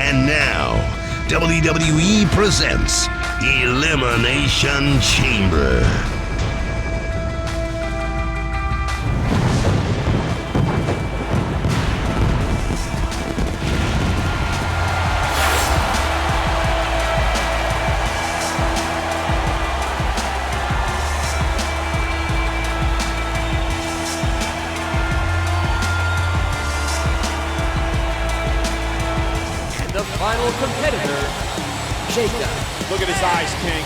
And now, WWE presents Elimination Chamber. The final competitor, Jacob. Look at his eyes, King.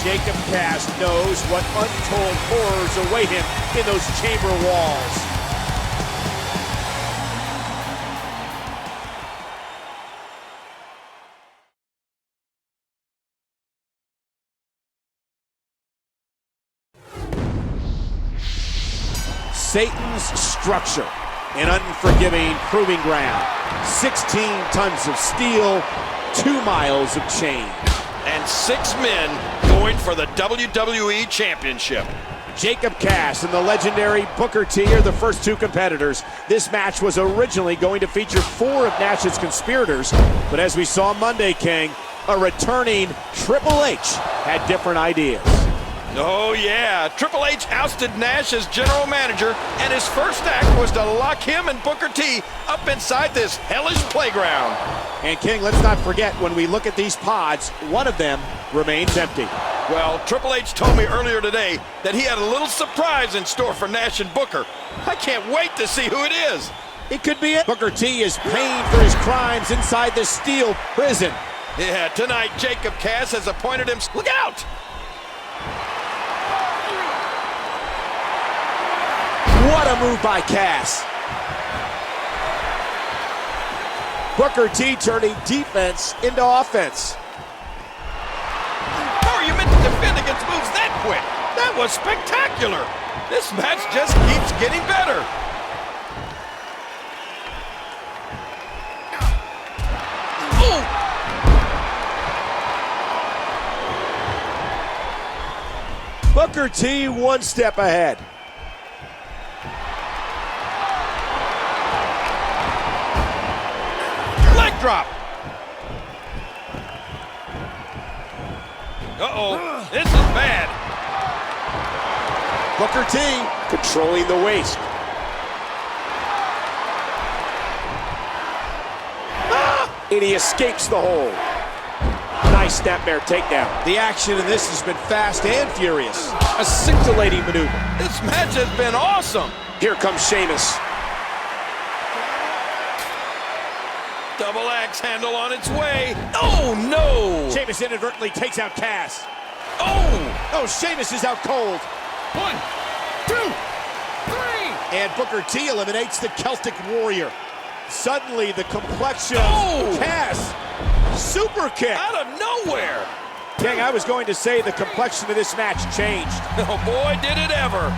Jacob Cass knows what untold horrors await him in those chamber walls. Satan's structure, an unforgiving proving ground. 16 tons of steel, 2 miles of chain. And 6 men going for the WWE Championship. Jacob Cass and the legendary Booker T are the first 2 competitors. This match was originally going to feature 4 of Nash's conspirators, but as we saw Monday, King, a returning Triple H had different ideas. Oh yeah, Triple H ousted Nash as general manager, and his first act was to lock him and Booker T up inside this hellish playground. And King, let's not forget, when we look at these pods, one of them remains empty. Well, Triple H told me earlier today that he had a little surprise in store for Nash and Booker. I can't wait to see who it is. It could be it. Booker T is paying for his crimes inside the steel prison. Yeah, tonight Jacob Cass has appointed him. Look out! What a move by Cass. Booker T turning defense into offense. How are you meant to defend against moves that quick? That was spectacular. This match just keeps getting better. Oh! Booker T 1 step ahead. Drop. Uh-oh, this is bad. Booker T controlling the waist. And he escapes the hold. Nice snapmare takedown. The action in this has been fast and furious. A scintillating maneuver. This match has been awesome. Here comes Sheamus. Double axe handle on its way. Oh, no! Sheamus inadvertently takes out Cass. Oh! Oh, Sheamus is out cold. 1, 2, 3! And Booker T eliminates the Celtic Warrior. Suddenly, the complexion of Cass. Super kick. Out of nowhere. King, I was going to say the complexion of this match changed. Oh, boy, did it ever.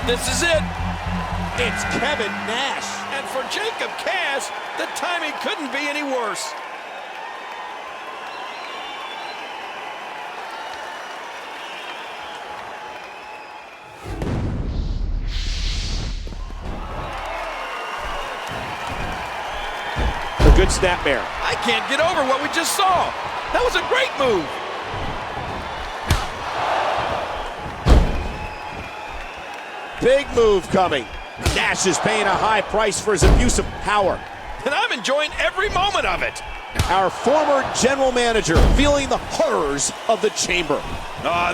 This is it. It's Kevin Nash. And for Jacob Cass, the timing couldn't be any worse. A good snapmare. I can't get over what we just saw. That was a great move. Big move coming. Nash is paying a high price for his abuse of power. And I'm enjoying every moment of it. Our former general manager feeling the horrors of the chamber.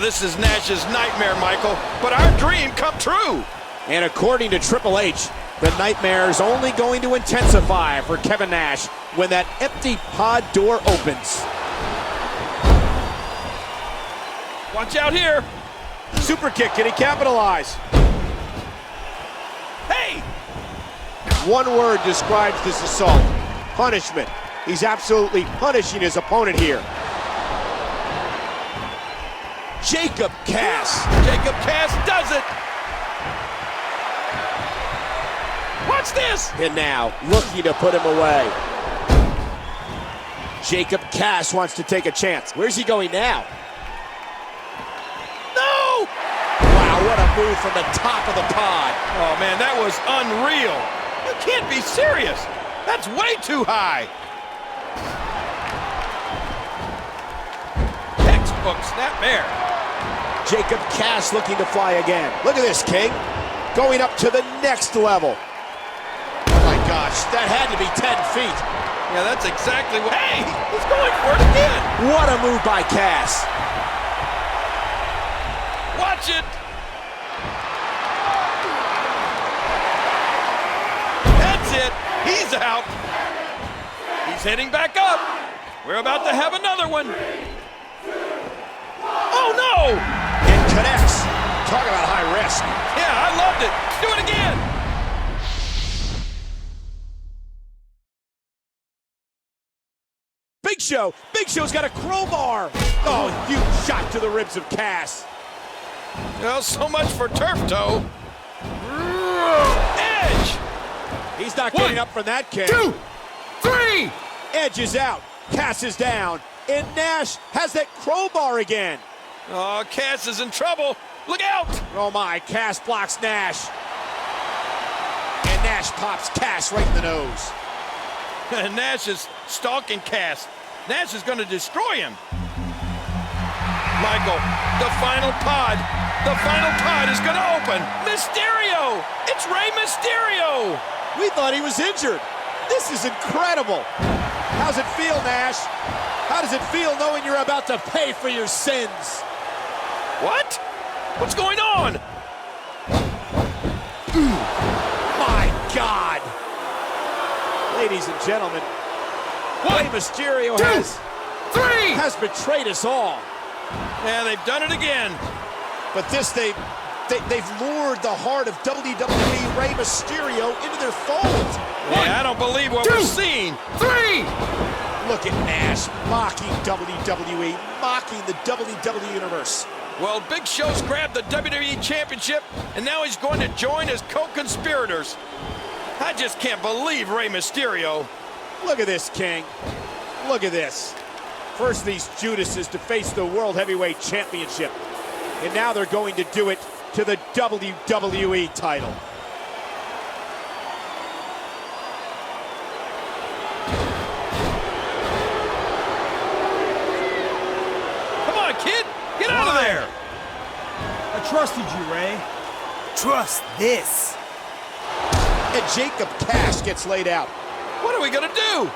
This is Nash's nightmare, Michael, but our dream come true. And according to Triple H, the nightmare is only going to intensify for Kevin Nash when that empty pod door opens. Watch out here. Super kick, can he capitalize? Hey! One word describes this assault. Punishment. He's absolutely punishing his opponent here. Jacob Cass. Jacob Cass does it. Watch this. And now, looking to put him away. Jacob Cass wants to take a chance. Where's he going now? No! Wow, what a move from the top of the pod. Oh, man, that was unreal. You can't be serious. That's way too high. hook, snap there. Jacob Cass looking to fly again. Look at this, King. Going up to the next level. Oh my gosh, that had to be 10 feet. Yeah, that's exactly what... Hey, he's going for it again. What a move by Cass. Watch it. That's it. He's out. He's heading back up. We're about to have another one. Oh, no! It connects. Talk about high risk. Yeah, I loved it. Do it again. Big Show's got a crowbar. Oh, huge shot to the ribs of Cass. Well, so much for turf toe. Edge. He's not getting up from that kick. 2, 3. Edge is out. Cass is down. And Nash has that crowbar again. Oh, Cass is in trouble. Look out. Oh my, Cass blocks Nash. And Nash pops Cass right in the nose. Nash is stalking Cass. Nash is going to destroy him. Michael, the final pod. The final pod is going to open. Mysterio. It's Rey Mysterio. We thought he was injured. This is incredible. How's it feel, Nash? How does it feel knowing you're about to pay for your sins? What? What's going on? My God. Ladies and gentlemen, Rey Mysterio 2, has betrayed us all. Yeah, they've done it again. But this, they've lured the heart of WWE Rey Mysterio into their fold. Yeah, I don't believe what we're seeing. 3. Look at Nash mocking WWE, mocking the WWE Universe. Well, Big Show's grabbed the WWE Championship, and now he's going to join his co-conspirators. I just can't believe Rey Mysterio. Look at this, King. Look at this. First these Judases to face the World Heavyweight Championship. And now they're going to do it to the WWE title. Come on, kid. Get out of there. I trusted you, Ray. Trust this. And Jacob Cass gets laid out. What are we going to do?